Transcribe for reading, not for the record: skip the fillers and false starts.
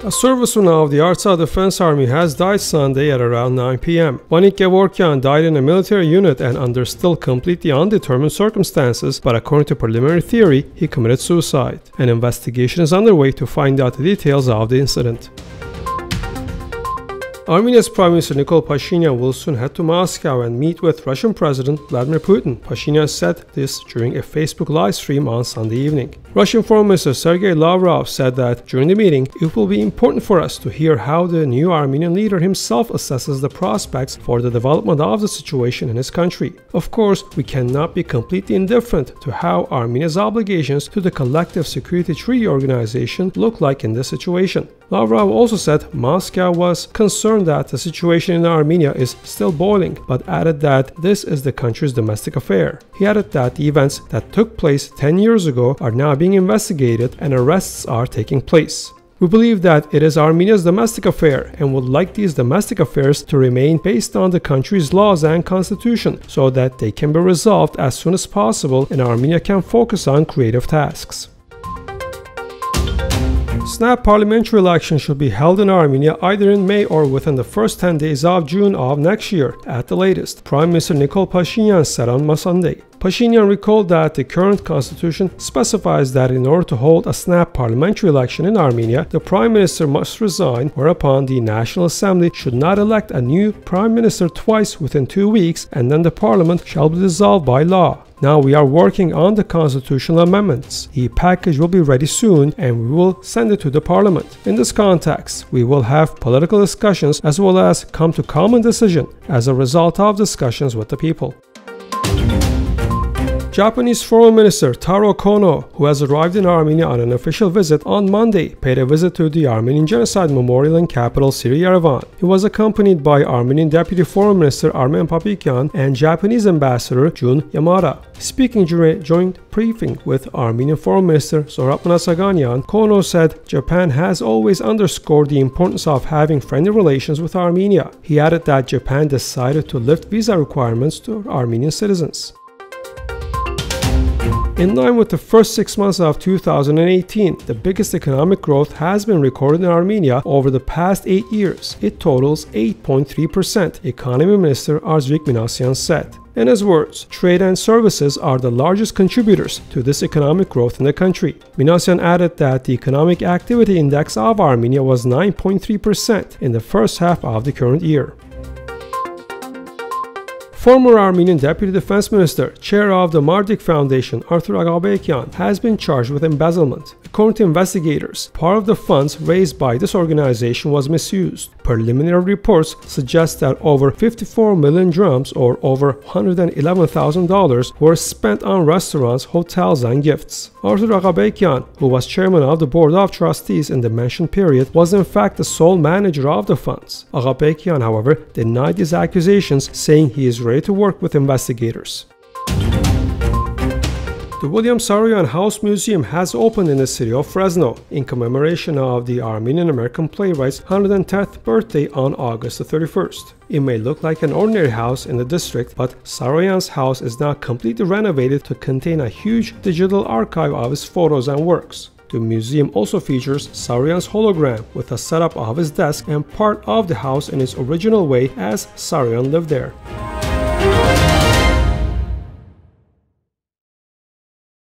A serviceman of the Artsakh Defense Army has died Sunday at around 9 p.m. Vanik Gevorgyan died in a military unit and under still completely undetermined circumstances, but according to preliminary theory, he committed suicide. An investigation is underway to find out the details of the incident. Armenia's Prime Minister Nikol Pashinyan will soon head to Moscow and meet with Russian President Vladimir Putin. Pashinyan said this during a Facebook live stream on Sunday evening. Russian Foreign Minister Sergey Lavrov said that during the meeting, it will be important for us to hear how the new Armenian leader himself assesses the prospects for the development of the situation in his country. Of course, we cannot be completely indifferent to how Armenia's obligations to the collective security treaty organization look like in this situation. Lavrov also said Moscow was concerned that the situation in Armenia is still boiling, but added that this is the country's domestic affair. He added that the events that took place 10 years ago are now being investigated and arrests are taking place. We believe that it is Armenia's domestic affair and would like these domestic affairs to remain based on the country's laws and constitution so that they can be resolved as soon as possible and Armenia can focus on creative tasks. Snap parliamentary elections should be held in Armenia either in May or within the first 10 days of June of next year at the latest, Prime Minister Nikol Pashinyan said on Sunday. Pashinyan recalled that the current constitution specifies that in order to hold a snap parliamentary election in Armenia, the Prime Minister must resign, whereupon the National Assembly should not elect a new Prime Minister twice within 2 weeks, and then the parliament shall be dissolved by law. Now we are working on the constitutional amendments. The package will be ready soon and we will send it to the parliament. In this context, we will have political discussions as well as come to common decision as a result of discussions with the people. Japanese Foreign Minister Taro Kono, who has arrived in Armenia on an official visit on Monday, paid a visit to the Armenian Genocide Memorial in capital city Yerevan. He was accompanied by Armenian Deputy Foreign Minister Armen Papikyan and Japanese Ambassador Jun Yamada. Speaking during a joint briefing with Armenian Foreign Minister Zohrab Mnatsaganyan, Kono said Japan has always underscored the importance of having friendly relations with Armenia. He added that Japan decided to lift visa requirements to Armenian citizens. In line with the first 6 months of 2018, the biggest economic growth has been recorded in Armenia over the past 8 years. It totals 8.3%, Economy Minister Artsakh Minasyan said. In his words, trade and services are the largest contributors to this economic growth in the country. Minasyan added that the Economic Activity Index of Armenia was 9.3% in the first half of the current year. Former Armenian Deputy Defense Minister, chair of the Mardik Foundation, Artsakh Defense has been charged with embezzlement. According to investigators, part of the funds raised by this organization was misused. Preliminary reports suggest that over 54 million drams or over $111,000 were spent on restaurants, hotels, and gifts. Artsakh Defense, who was chairman of the board of trustees in the mentioned period, was in fact the sole manager of the funds. Defense, however, denied these accusations, saying he is ready to work with investigators. The William Saroyan House Museum has opened in the city of Fresno in commemoration of the Armenian-American playwright's 110th birthday on August 31st. It may look like an ordinary house in the district, but Saroyan's house is now completely renovated to contain a huge digital archive of his photos and works. The museum also features Saroyan's hologram with a setup of his desk and part of the house in its original way as Saroyan lived there.